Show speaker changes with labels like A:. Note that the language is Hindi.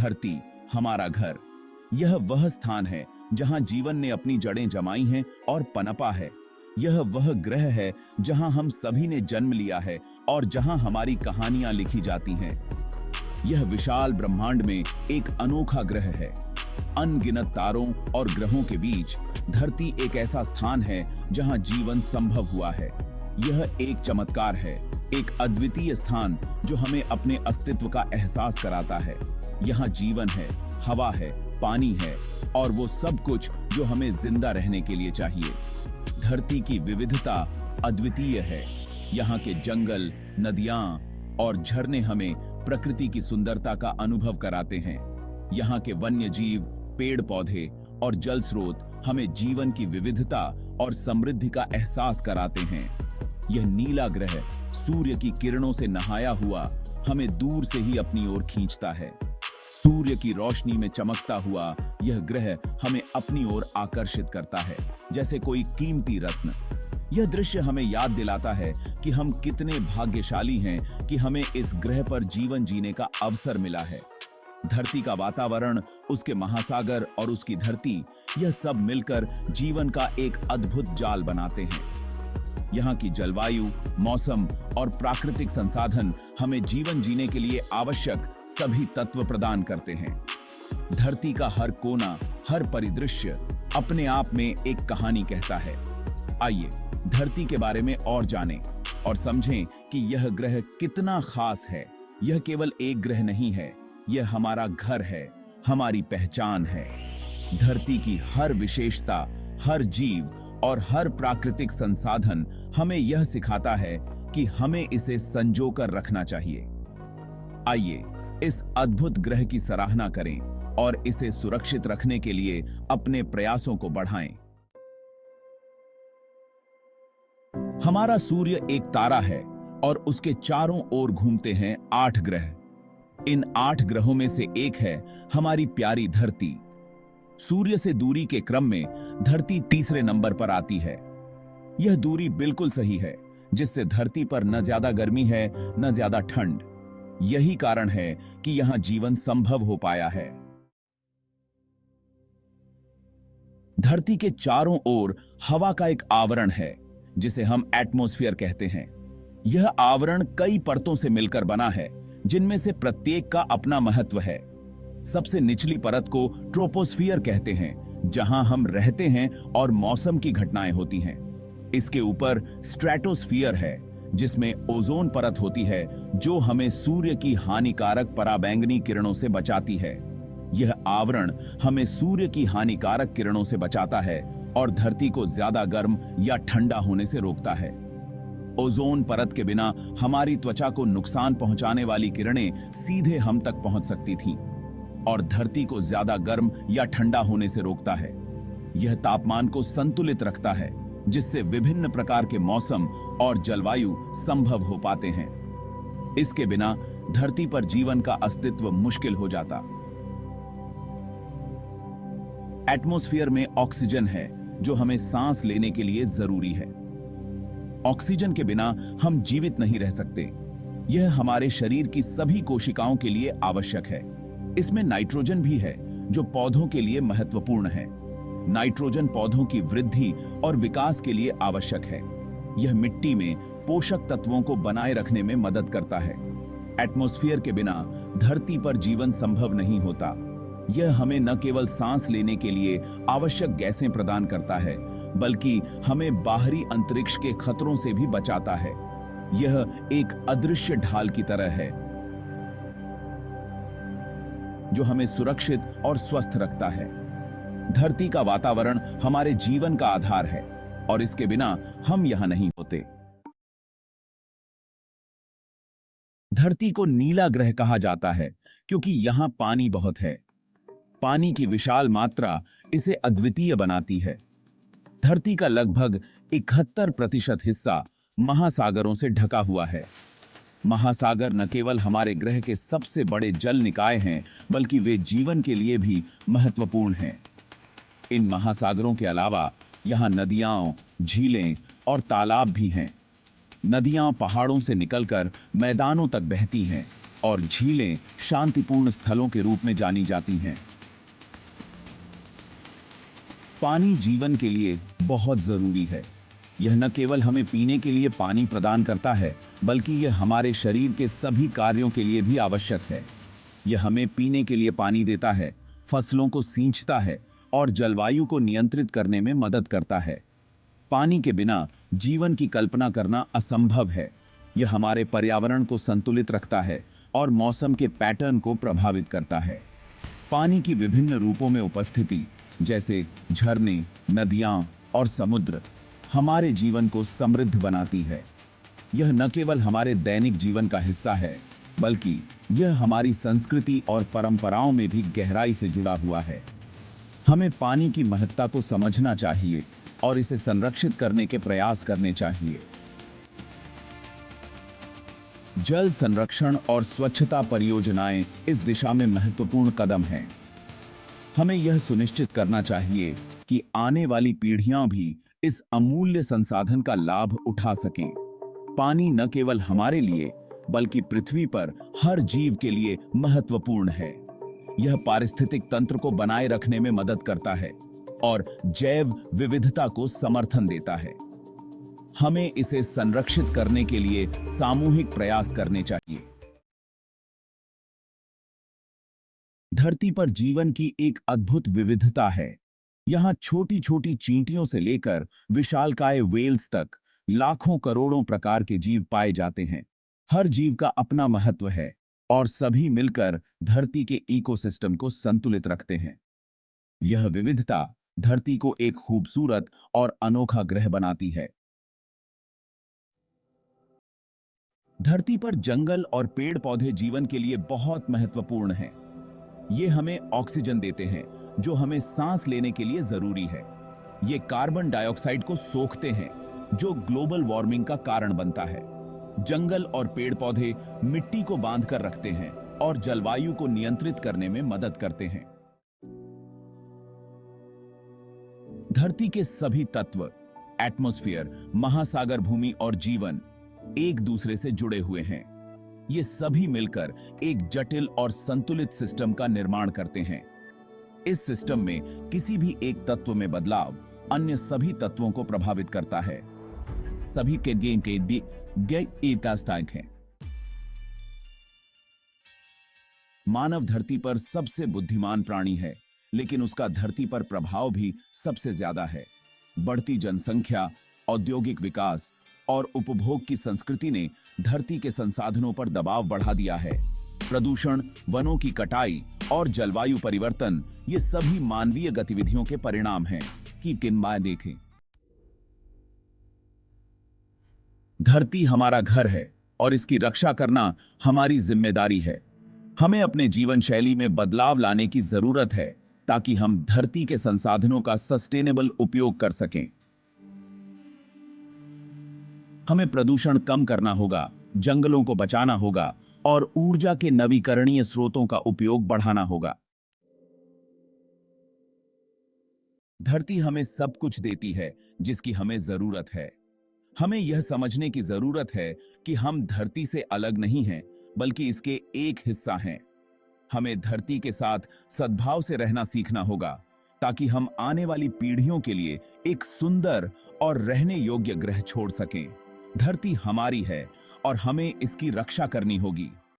A: धरती, हमारा घर, यह वह स्थान है जहां जीवन ने अपनी जड़ें जमाई हैं और पनपा है। यह वह ग्रह है जहां हम सभी ने जन्म लिया है और जहां हमारी कहानियां लिखी जाती हैं। यह विशाल ब्रह्मांड में एक अनोखा ग्रह है। अनगिनत तारों और ग्रहों के बीच धरती एक ऐसा स्थान है जहां जीवन संभव हुआ है। यह एक चमत्कार है, एक अद्वितीय स्थान जो हमें अपने अस्तित्व का एहसास कराता है। यहाँ जीवन है, हवा है, पानी है और वो सब कुछ जो हमें जिंदा रहने के लिए चाहिए। धरती की विविधता अद्वितीय है। यहाँ के जंगल, नदियाँ और झरने हमें प्रकृति की सुंदरता का अनुभव कराते हैं। यहाँ के वन्य जीव, पेड़ पौधे और जल स्रोत हमें जीवन की विविधता और समृद्धि का एहसास कराते हैं। यह नीला ग्रह सूर्य की किरणों से नहाया हुआ हमें दूर से ही अपनी ओर खींचता है। सूर्य की रोशनी में चमकता हुआ यह ग्रह हमें अपनी ओर आकर्षित करता है, जैसे कोई कीमती रत्न। यह दृश्य हमें याद दिलाता है कि हम कितने भाग्यशाली हैं कि हमें इस ग्रह पर जीवन जीने का अवसर मिला है। धरती का वातावरण, उसके महासागर और उसकी धरती, यह सब मिलकर जीवन का एक अद्भुत जाल बनाते हैं। यहाँ की जलवायु, मौसम और प्राकृतिक संसाधन हमें जीवन जीने के लिए आवश्यक सभी तत्व प्रदान करते हैं। धरती का हर कोना, हर परिदृश्य अपने आप में एक कहानी कहता है। आइए धरती के बारे में और जानें और समझें कि यह ग्रह कितना खास है। यह केवल एक ग्रह नहीं है, यह हमारा घर है, हमारी पहचान है। धरती की हर विशेषता, हर जीव और हर प्राकृतिक संसाधन हमें यह सिखाता है कि हमें इसे संजोकर रखना चाहिए। आइए इस अद्भुत ग्रह की सराहना करें और इसे सुरक्षित रखने के लिए अपने प्रयासों को बढ़ाएं। हमारा सूर्य एक तारा है और उसके चारों ओर घूमते हैं 8 ग्रह। इन 8 ग्रहों में से एक है हमारी प्यारी धरती। सूर्य से दूरी के क्रम में धरती तीसरे नंबर पर आती है। यह दूरी बिल्कुल सही है, जिससे धरती पर न ज्यादा गर्मी है न ज्यादा ठंड। यही कारण है कि यहां जीवन संभव हो पाया है। धरती के चारों ओर हवा का एक आवरण है जिसे हम एटमॉस्फेयर कहते हैं। यह आवरण कई परतों से मिलकर बना है, जिनमें से प्रत्येक का अपना महत्व है। सबसे निचली परत को ट्रोपोस्फियर कहते हैं, जहां हम रहते हैं और मौसम की घटनाएं होती हैं। इसके ऊपर स्ट्रेटोस्फियर है, जिसमें ओजोन परत होती है जो हमें सूर्य की हानिकारक पराबैंगनी किरणों से बचाती है। यह आवरण हमें सूर्य की हानिकारक किरणों से बचाता है और धरती को ज्यादा गर्म या ठंडा होने से रोकता है। ओजोन परत के बिना हमारी त्वचा को नुकसान पहुंचाने वाली किरणें सीधे हम तक पहुंच सकती थीं और धरती को ज्यादा गर्म या ठंडा होने से रोकता है। यह तापमान को संतुलित रखता है, जिससे विभिन्न प्रकार के मौसम और जलवायु संभव हो पाते हैं। इसके बिना धरती पर जीवन का अस्तित्व मुश्किल हो जाता। एटमॉस्फेयर में ऑक्सीजन है जो हमें सांस लेने के लिए जरूरी है। ऑक्सीजन के बिना हम जीवित नहीं रह सकते। यह हमारे शरीर की सभी कोशिकाओं के लिए आवश्यक है। इसमें नाइट्रोजन भी है जो पौधों के लिए महत्वपूर्ण है। नाइट्रोजन पौधों की वृद्धि और विकास के लिए आवश्यक है। यह मिट्टी में पोषक तत्वों को बनाए रखने में मदद करता है। एटमॉस्फेयर के बिना धरती पर जीवन संभव नहीं होता। यह हमें न केवल सांस लेने के लिए आवश्यक गैसें प्रदान करता है, बल्कि हमें बाहरी अंतरिक्ष के खतरों से भी बचाता है। यह एक अदृश्य ढाल की तरह है जो हमें सुरक्षित और स्वस्थ रखता है। धरती का वातावरण हमारे जीवन का आधार है और इसके बिना हम यहां नहीं होते। धरती को नीला ग्रह कहा जाता है क्योंकि यहां पानी बहुत है। पानी की विशाल मात्रा इसे अद्वितीय बनाती है। धरती का लगभग 71% हिस्सा महासागरों से ढका हुआ है। महासागर न केवल हमारे ग्रह के सबसे बड़े जल निकाय हैं, बल्कि वे जीवन के लिए भी महत्वपूर्ण हैं। इन महासागरों के अलावा यहाँ नदियाँ, झीलें और तालाब भी हैं। नदियाँ पहाड़ों से निकलकर मैदानों तक बहती हैं, और झीलें शांतिपूर्ण स्थलों के रूप में जानी जाती हैं। पानी जीवन के लिए बहुत जरूरी है। यह न केवल हमें पीने के लिए पानी प्रदान करता है, बल्कि यह हमारे शरीर के सभी कार्यों के लिए भी आवश्यक है। यह हमें पीने के लिए पानी देता है, फसलों को सींचता है और जलवायु को नियंत्रित करने में मदद करता है। पानी के बिना जीवन की कल्पना करना असंभव है। यह हमारे पर्यावरण को संतुलित रखता है और मौसम के पैटर्न को प्रभावित करता है। पानी की विभिन्न रूपों में उपस्थिति, जैसे झरने, नदियां और समुद्र, हमारे जीवन को समृद्ध बनाती है। यह न केवल हमारे दैनिक जीवन का हिस्सा है, बल्कि यह हमारी संस्कृति और परंपराओं में भी गहराई से जुड़ा हुआ है। हमें पानी की महत्ता को समझना चाहिए और इसे संरक्षित करने के प्रयास करने चाहिए। जल संरक्षण और स्वच्छता परियोजनाएं इस दिशा में महत्वपूर्ण कदम हैं। हमें यह सुनिश्चित करना चाहिए कि आने वाली पीढ़ियां भी इस अमूल्य संसाधन का लाभ उठा सकें। पानी न केवल हमारे लिए, बल्कि पृथ्वी पर हर जीव के लिए महत्वपूर्ण है। यह पारिस्थितिक तंत्र को बनाए रखने में मदद करता है और जैव विविधता को समर्थन देता है। हमें इसे संरक्षित करने के लिए सामूहिक प्रयास करने चाहिए। धरती पर जीवन की एक अद्भुत विविधता है। यहाँ छोटी-छोटी चींटियों से लेकर विशालकाय व्हेल्स तक लाखों करोड़ों प्रकार के जीव पाए जाते हैं। हर जीव का अपना महत्व है और सभी मिलकर धरती के इकोसिस्टम को संतुलित रखते हैं। यह विविधता धरती को एक खूबसूरत और अनोखा ग्रह बनाती है। धरती पर जंगल और पेड़ पौधे जीवन के लिए बहुत महत्वपूर्ण हैं। ये हमें ऑक्सीजन देते हैं, जो हमें सांस लेने के लिए जरूरी है। ये कार्बन डाइऑक्साइड को सोखते हैं, जो ग्लोबल वार्मिंग का कारण बनता है। जंगल और पेड़ पौधे मिट्टी को बांध कर रखते हैं और जलवायु को नियंत्रित करने में मदद करते हैं। धरती के सभी तत्व, एटमॉस्फेयर, महासागर भूमि और जीवन एक दूसरे से जुड़े हुए हैं। ये सभी मिलकर एक जटिल और संतुलित सिस्टम का निर्माण करते हैं। इस सिस्टम में किसी भी एक तत्व में बदलाव अन्य सभी तत्वों को प्रभावित करता है। सभी के गेम के भी एक है। मानव धरती पर सबसे बुद्धिमान प्राणी है, लेकिन उसका धरती पर प्रभाव भी सबसे ज्यादा है। बढ़ती जनसंख्या, औद्योगिक विकास और उपभोग की संस्कृति ने धरती के संसाधनों पर दबाव बढ़ा दिया है। प्रदूषण, वनों की कटाई और जलवायु परिवर्तन, ये सभी मानवीय गतिविधियों के परिणाम हैं। कि किनबाय देखें। धरती हमारा घर है और इसकी रक्षा करना हमारी जिम्मेदारी है। हमें अपने जीवन शैली में बदलाव लाने की जरूरत है, ताकि हम धरती के संसाधनों का सस्टेनेबल उपयोग कर सकें। हमें प्रदूषण कम करना होगा, जंगलों को बचाना होगा और ऊर्जा के नवीकरणीय स्रोतों का उपयोग बढ़ाना होगा। धरती हमें सब कुछ देती है जिसकी हमें जरूरत है। हमें यह समझने की जरूरत है कि हम धरती से अलग नहीं हैं, बल्कि इसके एक हिस्सा हैं। हमें धरती के साथ सद्भाव से रहना सीखना होगा, ताकि हम आने वाली पीढ़ियों के लिए एक सुंदर और रहने योग्य ग्रह छोड़ सकें। धरती हमारी है और हमें इसकी रक्षा करनी होगी।